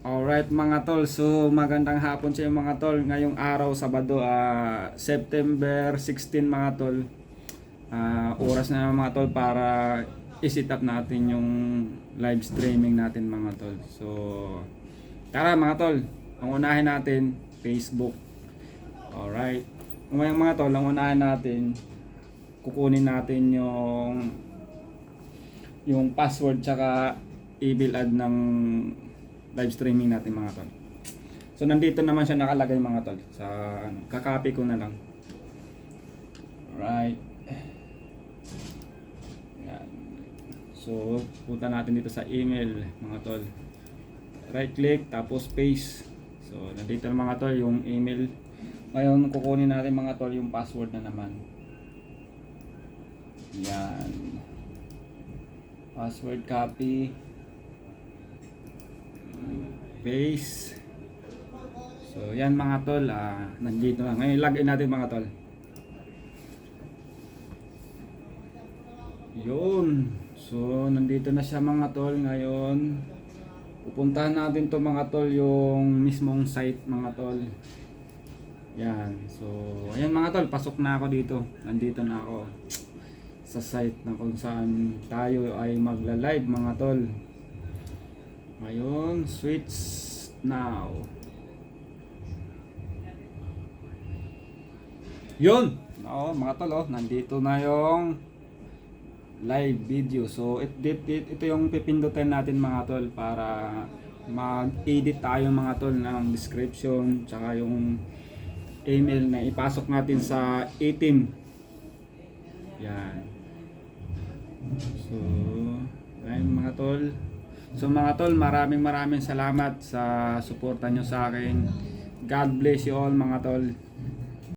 Alright mga tol, so magandang hapon sa inyo mga tol. Ngayong araw, Sabado, September 16 mga tol. Oras na mga tol para i-set up natin yung live streaming natin mga tol. So tara mga tol, ang unahin natin Facebook. Alright, ngayon mga tol, ang unahin natin, kukunin natin yung password tsaka email ad ng live streaming natin mga tol. So nandito naman siya nakalagay mga tol. Sa kakopy ko na lang. Right. Yan. So punta natin dito sa email mga tol. Right click tapos paste. So nandito na mga tol yung email. Ngayon kukunin natin mga tol yung password na naman. Yan. Password copy. Paste. So yan mga tol, nandito na. Ngayon login natin mga tol. Yun. So nandito na siya mga tol. Ngayon pupuntahan natin to mga tol yung mismong site mga tol. Yan. So ayan mga tol, pasok na ako dito. Nandito na ako sa site na kung saan tayo ay magla-live mga tol. Ngayon, switch now. Yun! Oo, mga tol, nandito na yung live video. So, ito yung pipindutin natin mga tol para mag-edit tayo mga tol ng description tsaka yung email na ipasok natin sa item. Yan. So, ayun mga tol. So mga tol, maraming salamat sa suporta nyo sa akin. God bless you all mga tol.